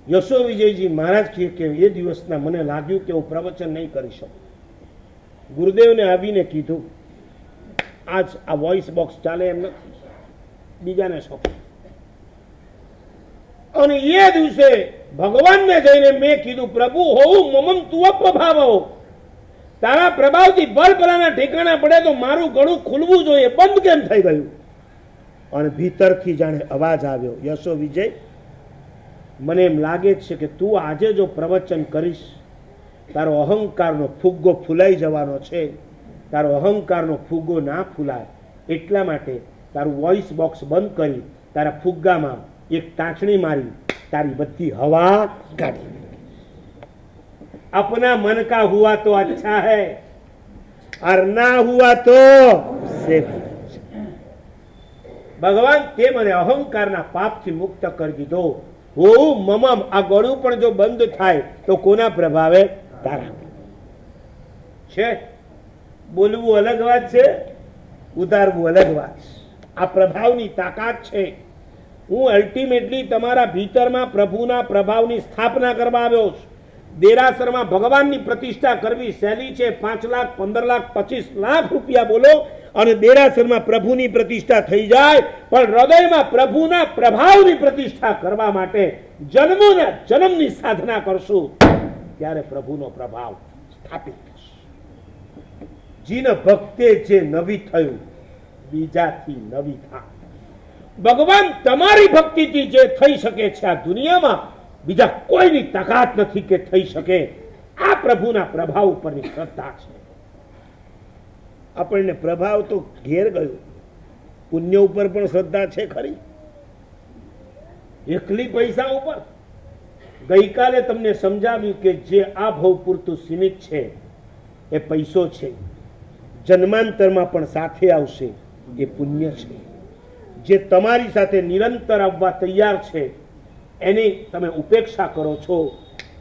યશો વિજયજી મહારાજ કહે કે એ દિવસના મને લાગ્યું કે હું પ્રવચન નહીં કરી શકું. ગુરુદેવને આવીને કીધું આજ આ વોઇસ બોક્સ ચાલે એમ નથી, બીજાને સોંપો. અને એ દિવસે ભગવાનને જઈને મેં કીધું પ્રભુ હોઉં મમમ તુવ પ્રભાવ, તારા પ્રભાવથી ભલભલાના ઠેકાણા પડે તો મારું ગળું ખુલવું જોઈએ, બંધ કેમ થઈ ગયું? અને ભીતરથી જાણે અવાજ આવ્યો, યશો વિજય મને એમ લાગે છે કે તું આજે જો પ્રવચન કરીશ તારો અહંકારનો ફુગ્ગો ફૂલાઈ જવાનો છે. તારો અહંકારનો ફુગ્ગો ના ફૂલાય એટલા માટે તારું વોઇસ બોક્સ બંધ કરી તારા ફુગ્ગામાં એક ટાંચણી મારી તારી બધી હવા કાઢી. अपना मन का हुआ तो अच्छा है और ना हुआ तो सिर्फ. भगवान ते મને અહંકારના પાપથી મુક્ત કરી દીધો. હું મમમ આ ગળું પણ જો બંધ થાય તો કોના પ્રભાવે? તારા છે. બોલવું અલગ વાત છે, ઉતારવું અલગ વાત છે. આ પ્રભાવની તાકાત છે. હું અલ્ટિમેટલી તમારા ભીતરમાં પ્રભુના પ્રભાવની સ્થાપના કરવા આવ્યો છું. દેરાસરમાં ભગવાનની પ્રતિષ્ઠા કરવી સહેલી છે. 5 લાખ 15 લાખ 25 લાખ રૂપિયા બોલો અને દેરાસરમાં પ્રભુની પ્રતિષ્ઠા થઈ જાય, પણ હૃદયમાં પ્રભુના પ્રભાવની પ્રતિષ્ઠા કરવા માટે જન્મોના જન્મની સાધના કરશું ત્યારે પ્રભુનો પ્રભાવ સ્થાપિત થશે. જીન ભક્તે જે નવી થયું બીજાથી નવી થાય. ભગવાન તમારી ભક્તિથી જે થઈ શકે છે આ દુનિયામાં બીજા કોઈની તાકાત નથી કે થઈ શકે. આ પ્રભુના પ્રભાવ ઉપરની શ્રદ્ધા છે. આપણને પ્રભાવ તો ઘેર ગયો, પુણ્ય ઉપર પણ શ્રદ્ધા છે ખરી? એકલી પૈસા ઉપર? ગઈકાલે તમને સમજાવ્યું કે જે આ ભવ પૂરતું સીમિત છે એ પૈસો છે, જન્માંતરમાં પણ સાથે આવશે એ પુણ્ય છે. જે તમારી સાથે નિરંતર આવવા તૈયાર છે એની તમે ઉપેક્ષા કરો છો.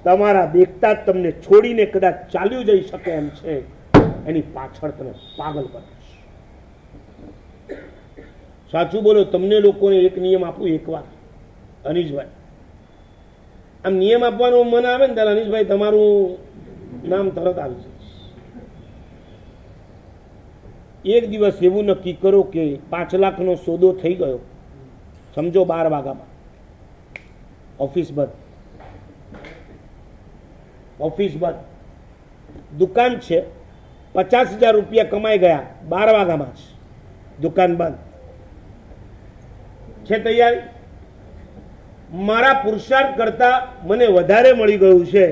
તમારા દેખતા જ તમને છોડીને કદાચ ચાલ્યું જઈ શકે એમ છે, એની પાછળ તમે પાગલ બનો છો. સાચું બોલો. તમને લોકોને એક નિયમ આપું એક વાર, અનીશભાઈ, આમ નિયમ આપવાનું મન આવે ને ત્યારે અનીશભાઈ તમારું નામ તરત આવી જાય. એક દિવસ એવું નક્કી કરો કે 5 લાખનો સોદો થઈ ગયો, સમજો 12 વાગ્યામાં, ઓફિસ બંધ, દુકાન છે, 50,000 રૂપિયા કમાઈ ગયા, 12 વાગ્યામાં જ દુકાન બંધ છે. તૈયારી? મારા પુરુષાર્થ કરતા મને વધારે મળી ગયું છે.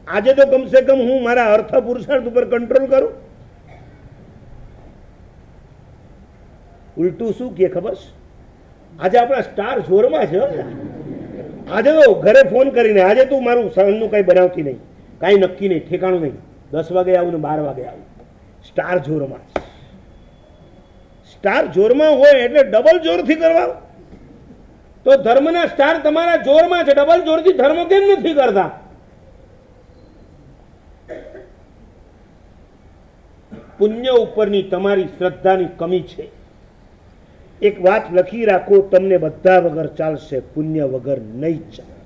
આજે તો કમસે કમ હું મારા અર્થ પુરુષાર્થ ઉપર કંટ્રોલ કરું. ઉલટું શું કે ખબર છે? આજે આપણા સ્ટાર જોરમાં છે. આજે તો ઘરે ફોન કરીને આજે તું મારું સહનનું કંઈ બનાવતી નહીં, કાંઈ નક્કી નહીં, ઠેકાણું નહીં, 10 વાગે આવું ને 12 વાગે આવું. સ્ટાર જોરમાં. સ્ટાર જોરમાં હોય એટલે ડબલ જોરથી કરવા. તો ધર્મના સ્ટાર તમારા જોરમાં છે, ડબલ જોરથી ધર્મ કેમ નથી કરતા? પુણ્ય ઉપરની તમારી શ્રદ્ધાની કમી છે. એક વાત લખી રાખો, તમને બધા વગર ચાલશે, પુણ્ય વગર નહીં ચાલે.